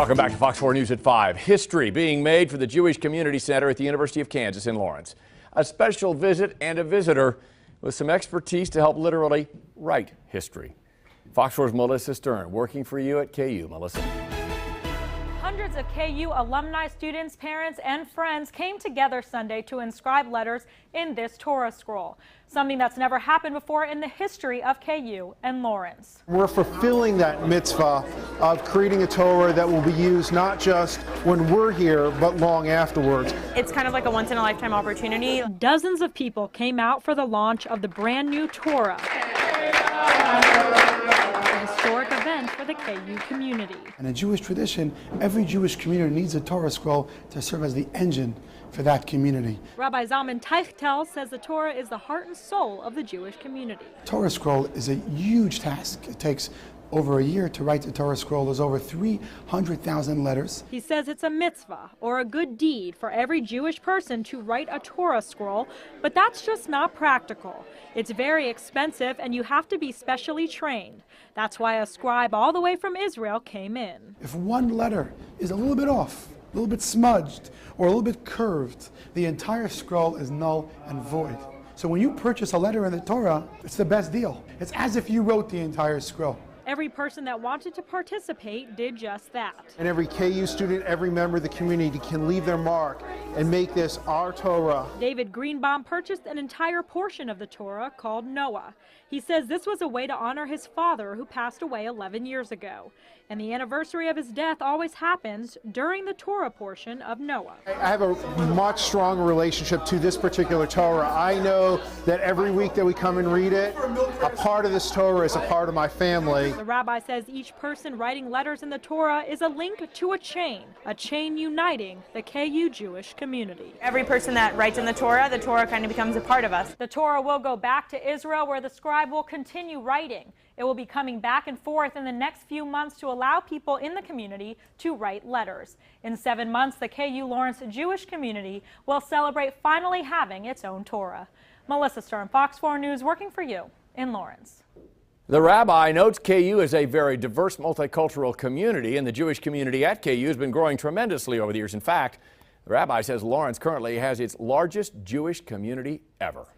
Welcome back to Fox 4 News at 5. History being made for the Jewish Community Center at the University of Kansas in Lawrence. A special visit and a visitor with some expertise to help literally write history. Fox 4's Melissa Stern working for you at KU. Melissa. Hundreds of KU alumni, students, parents, and friends came together Sunday to inscribe letters in this Torah scroll, something that's never happened before in the history of KU and Lawrence. We're fulfilling that mitzvah of creating a Torah that will be used not just when we're here, but long afterwards. It's kind of like a once-in-a-lifetime opportunity. Dozens of people came out for the launch of the brand new Torah, a historic event for the KU community. In a Jewish tradition, every Jewish community needs a Torah scroll to serve as the engine for that community. Rabbi Zalman Teichtel says the Torah is the heart and soul of the Jewish community. Torah scroll is a huge task. It takes over a year to write the Torah scroll. There's over 300,000 letters. He says it's a mitzvah, or a good deed, for every Jewish person to write a Torah scroll, but that's just not practical. It's very expensive, and you have to be specially trained. That's why a scribe all the way from Israel came in. If one letter is a little bit off, a little bit smudged, or a little bit curved, the entire scroll is null and void. So when you purchase a letter in the Torah, it's the best deal. It's as if you wrote the entire scroll. Every person that wanted to participate did just that. And every KU student, every member of the community can leave their mark and make this our Torah. David Greenbaum purchased an entire portion of the Torah called Noah. He says this was a way to honor his father, who passed away 11 years ago. And the anniversary of his death always happens during the Torah portion of Noah. I have a much stronger relationship to this particular Torah. I know that every week that we come and read it, a part of this Torah is a part of my family. The rabbi says each person writing letters in the Torah is a link to a chain uniting the KU Jewish community. Every person that writes in the Torah kind of becomes a part of us. The Torah will go back to Israel, where the scribe will continue writing. It will be coming back and forth in the next few months to allow people in the community to write letters. In 7 months, the KU Lawrence Jewish community will celebrate finally having its own Torah. Melissa Stern, Fox 4 News, working for you in Lawrence. The rabbi notes KU is a very diverse, multicultural community, and the Jewish community at KU has been growing tremendously over the years. In fact, the rabbi says Lawrence currently has its largest Jewish community ever.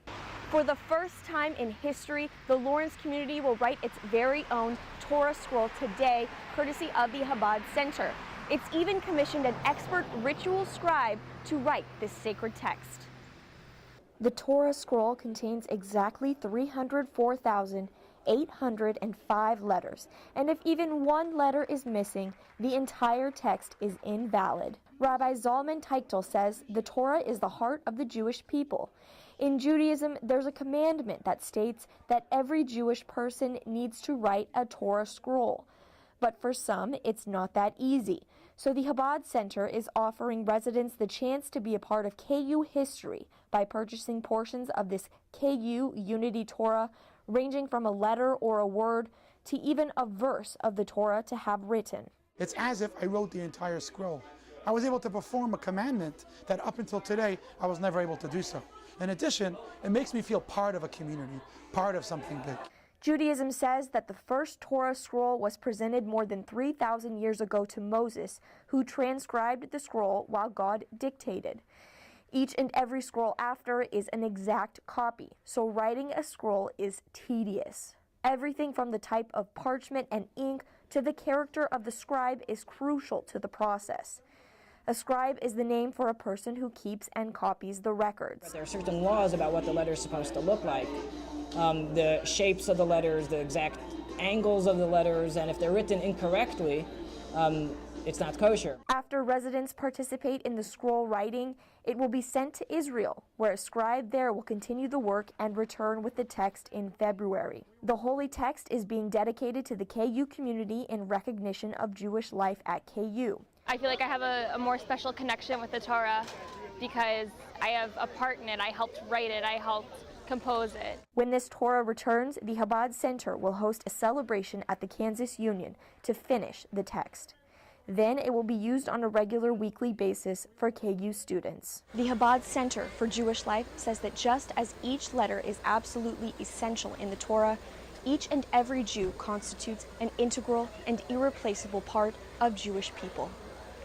For the first time in history, the Lawrence community will write its very own Torah scroll today, courtesy of the Chabad Center. It's even commissioned an expert ritual scribe to write this sacred text. The Torah scroll contains exactly 304,805 letters, and if even one letter is missing, the entire text is invalid. Rabbi Zalman Teichtel says the Torah is the heart of the Jewish people. In Judaism, there's a commandment that states that every Jewish person needs to write a Torah scroll. But for some, it's not that easy. So the Chabad Center is offering residents the chance to be a part of KU history by purchasing portions of this KU Unity Torah, ranging from a letter or a word to even a verse of the Torah to have written. It's as if I wrote the entire scroll. I was able to perform a commandment that up until today, I was never able to do so. In addition, it makes me feel part of a community, part of something big. Judaism says that the first Torah scroll was presented more than 3,000 years ago to Moses, who transcribed the scroll while God dictated. Each and every scroll after is an exact copy, so writing a scroll is tedious. Everything from the type of parchment and ink to the character of the scribe is crucial to the process. A scribe is the name for a person who keeps and copies the records. There are certain laws about what the letter is supposed to look like. The shapes of the letters, the exact angles of the letters, and if they're written incorrectly, it's not kosher. After residents participate in the scroll writing, it will be sent to Israel, where a scribe there will continue the work and return with the text in February. The holy text is being dedicated to the KU community in recognition of Jewish life at KU. I feel like I have a more special connection with the Torah because I have a part in it. I helped write it. I helped compose it. When this Torah returns, the Chabad Center will host a celebration at the Kansas Union to finish the text. Then it will be used on a regular weekly basis for KU students. The Chabad Center for Jewish Life says that just as each letter is absolutely essential in the Torah, Each and every Jew constitutes an integral and irreplaceable part of Jewish people.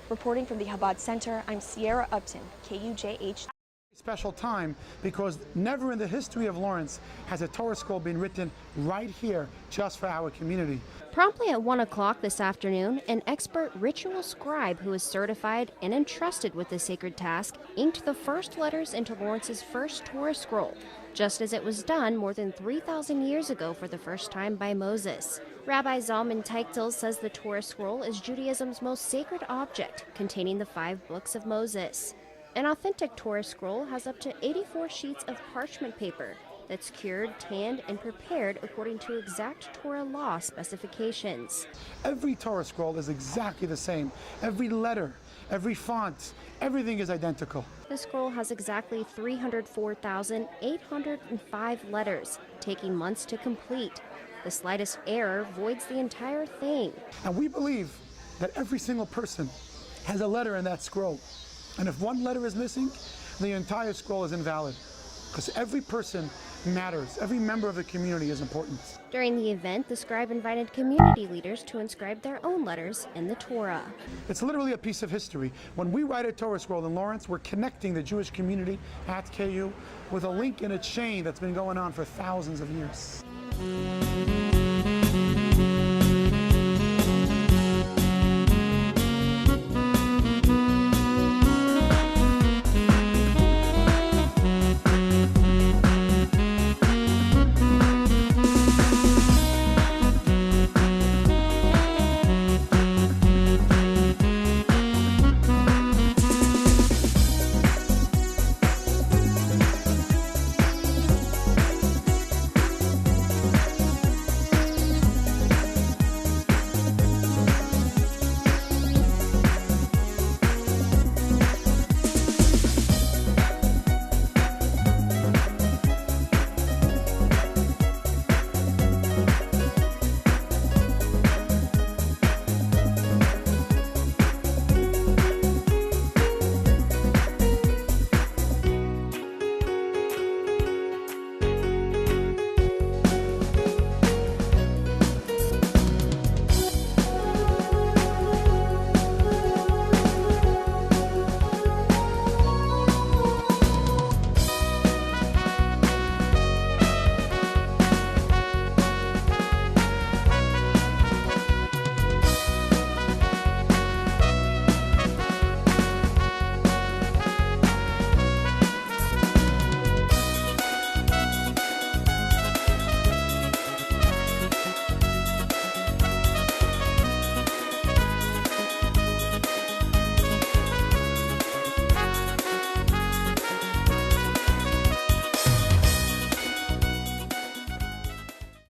Reporting from the Chabad Center, I'm Sierra Upton, KUJH. Special time because never in the history of Lawrence has a Torah scroll been written right here just for our community. Promptly at 1 o'clock this afternoon, an expert ritual scribe who is certified and entrusted with the sacred task inked the first letters into Lawrence's first Torah scroll, just as it was done more than 3,000 years ago for the first time by Moses. Rabbi Zalman Teichtel says the Torah scroll is Judaism's most sacred object, containing the 5 books of Moses. An authentic Torah scroll has up to 84 sheets of parchment paper that's cured, tanned, and prepared according to exact Torah law specifications. Every Torah scroll is exactly the same. Every letter, every font, everything is identical. The scroll has exactly 304,805 letters, taking months to complete. The slightest error voids the entire thing. And we believe that every single person has a letter in that scroll. And if one letter is missing, the entire scroll is invalid. Because every person matters. Every member of the community is important. During the event, the scribe invited community leaders to inscribe their own letters in the Torah. It's literally a piece of history. When we write a Torah scroll in Lawrence, we're connecting the Jewish community at KU with a link in a chain that's been going on for thousands of years.